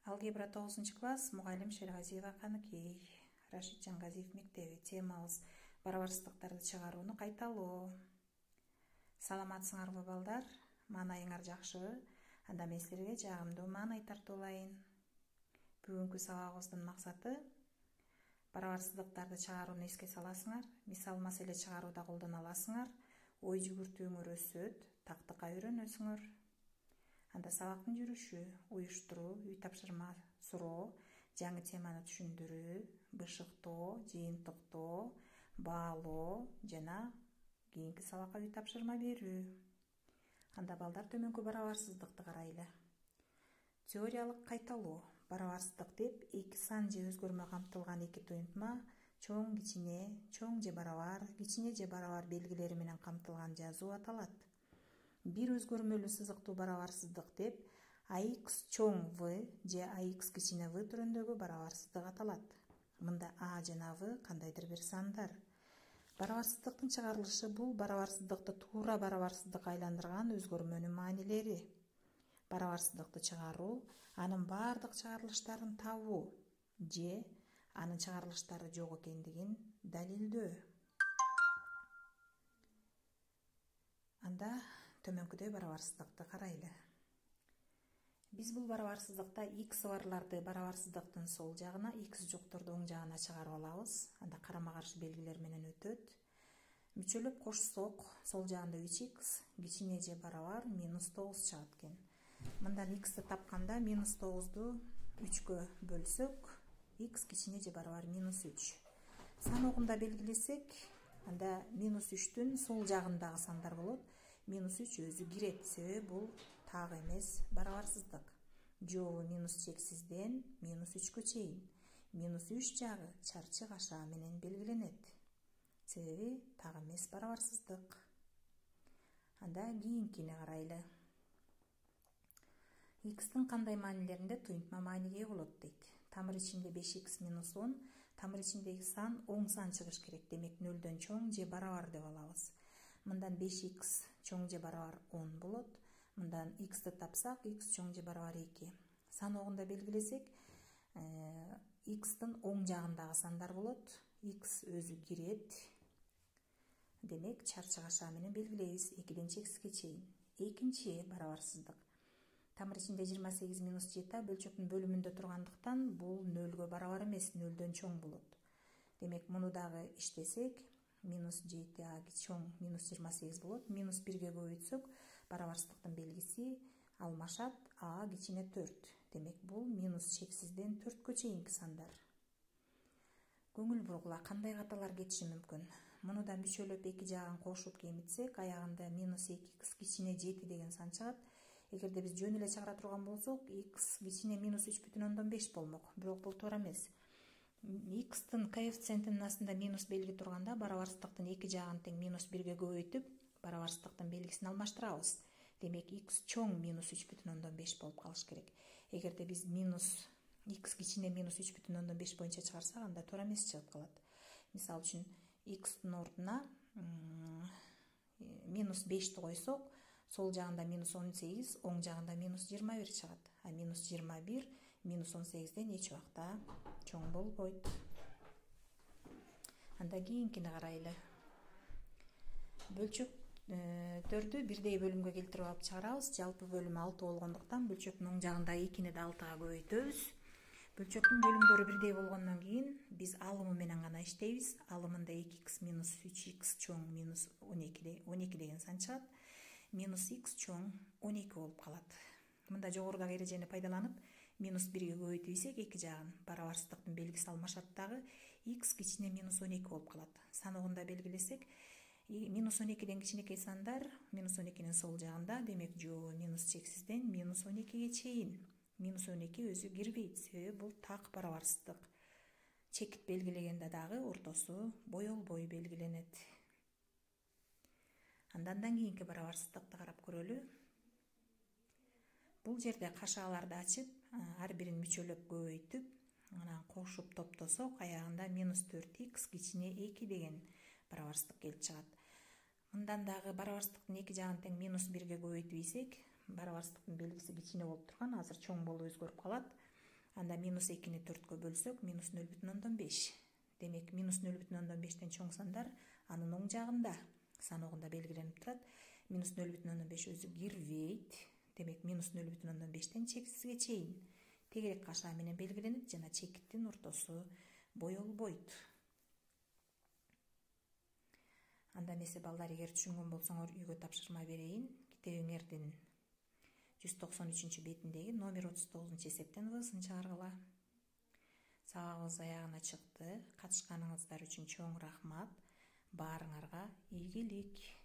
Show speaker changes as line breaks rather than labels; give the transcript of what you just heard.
Алгебра 9 класс, мұғалім Шерғазиева Қаныкей, Рашид Жанғазиев мектеби. Темабыз барабарсыздыктарды чыгарууну кайталоо. Саламатсыңарбы балдар? Маанайыңар жакшыбы? Анда мен силерге жагымдуу маанай тартуулайын. Бүгүнкү сабагыбыздын максаты барабарсыздыктарды чыгарууну эске саласыңар, мисал маселе чыгарууда колдоно аласыңар, ой жүгүртүүңөр өсөт, тактыкка үйрөнөсүңөр. Анда сабактын жүрүшү, уюштуруу, үй тапшырма суроо, жаңы теманы түшүндүрүү, бышыктоо, жыйынтыктоо, баалоо жана кийинки сабакка үй тапшырма берүү. Анда балдар төмөнкү барабарсыздыкты карайлы. Теориялык кайталоо. Барабарсыздык деп эки сан же өзгөрмө камтылган эки туюнтма чоң, кичине, чоң же барабар, кичине же барабар белгилери менен камтылган жазуу аталат. Бир өзгөрмөлүү сызыктуу барабарсыздык деп AX чоң V же AX кичине V түрүндөгү барабарсыздык аталат. Мында А жана В кандайдыр бир сандар. Барабарсыздыктын чыгарылышы бул барабарсыздыкты туура барабарсыздыкка айландырган өзгөрмөнүн маанилери. Барабарсыздыкты чыгаруу, анын бардык чыгарылыштарын табуу же анын чыгарылыштары жок экендигин далилдөө. Анда төмөнкүдөй барабарсыздыкты карайлы. Биз бул барабарсыздыкта X барларды барабарсыздыктын сол жагына, X жокторду оң жагына чыгарып алабыз. Анда карама-каршы белгилер менен өтөт. Мүчөлөп кошсок, сол жагында 3x, кичине же барабар -9 чыгат экен. Мындан X'ти тапканда -9ду 3кө бөлсөк, X кичине же барабар -3. Саногунда белгилесек, анда -3түн сол жагындагы сандар болот. -3 өзү кирет, себеби бул так эмес барабарсыздык. Жообу минус чексизден -3кө чейин. -3 жагы чарчы кашаа менен белгиленет. Себеби так эмес барабарсыздык. Анда кийинкини карайлы. X'тин кандай маанилеринде туюнтма мааниге ээ болот дейт. Тамыр ичинде 5x - 10, тамыр ичиндеги сан оң сан чыгыш керек. Демек 0дөн чоң же барабар деп алабыз. Мындан 5x чоң же барабар 10 болот. Мындан x'ти тапсак, x чоң же барабар 2. Саногунда белгилесек, x'тин оң жагындагы сандар болот. X өзү кирет. Демек, чарчы кашаа менен белгилейбиз 2ден чексизге чейин. Экинчи барабарсыздык. Тамыр ичинде 28 - 7 бөлчөктүн бөлүмүндө тургандыктан бул 0гө барабар эмес, 0дөн чоң болот. Демек, муну дагы иштесек, -7 чоң -28 болот. -1ге көбөйтсөк, барабарсыздыктын белгиси алмашат, А кичине 4. Демек, бул минус чексизден 4кө чейинки сандар. Көңүл бургула, кандай каталар кетиши мүмкүн? Мунудан мүчөлөп эки жагын кошуп кемитсек, аягында -2x кичине 7 деген сан чыгат. Эгерде биз жөн эле чыгара турган болсок, x кичине -3,5 болмок. Бирок бул туура эмес. X'тин коэффициентинин астында минус белги турганда, барабарсыздыктын эки жагын тең -1ге көбөйтүп, барабарсыздыктын белгисин алмаштырабыз. Демек, x чоң -3,5 болуп калыш керек. Эгерде биз x кичине -3,5 боюнча чыгарсак, анда туура эмес чыгып калат. Мисал үчүн, x'тин ордуна -5ти койсок, сол жагында -18, оң жагында -21 чыгат. А -21 -18ден эч убакта чоң болбойт. Анда кийинкини карайлы. Бөлчөктөрдү бирдей бөлүмгө келтирип алып чыгарабыз. Жалпы бөлүмү 6 болгондуктан бөлчөктүн оң жагындагы 2-ни да 6га көбөйтөбүз. Бөлчөктүн бөлүмдөрү бирдей болгондон кийин биз алымы менен гана иштейбиз. Алымында 2x - 3x чоң -12 деген сан чыгат. -x чоң 12 болуп калат. Мында жогорудагы эрежени пайдаланып, -1ге көбөйтүп эки жагын, барабарсыздыктын белгиси алмашат дагы, x кичине -12 болуп калат. Саногунда белгилесек, -12ден кичинекей сандар, -12нин сол жагында, демек жообу минус чексизден -12ге чейин. -12 өзү кирбейт, себеби бул так барабарсыздык. Чекит белгилегенде дагы ортосу боелбой белгиленет. Андан кийинки барабарсыздыкты карап көрөлү. Бул жерде кашааларды ачып, ар бирин мүчөлөп көбөйтүп, анан кошуп топтосок, аягында -4x кичине 2 деген барабарсыздык келип чыгат. Мындан дагы барабарсыздыктын эки жагын тең -1ге көбөйтүп ийсек, барабарсыздыктын белгиси кичине болуп турган, азыр чоң болуп өзгөрүп калат. Анда минус 2-ні 4-кө бөлсөк, минус 0,5. Демек, минус 0,5-тен чоң сандар анын оң жагында саногунда белгиленип турат. Минус 0,5 өзү кирбейт. Демек, минус 0,5-тен чексизге чейин тегерек кашаа менен белгиленет жана чекиттин ортосу боелбойт. Анда эмесе балдар, эгер түшүнгөн болсоңор, үйгө тапшырма берейин. Китебиңердин 193 бетиндеги номер 39 эсептен высын чыгаргыла. Сабагыбыз аягына чыкты. Катышканыңыздар үчүн чоң рахмат. Баарыңарга ийгилик.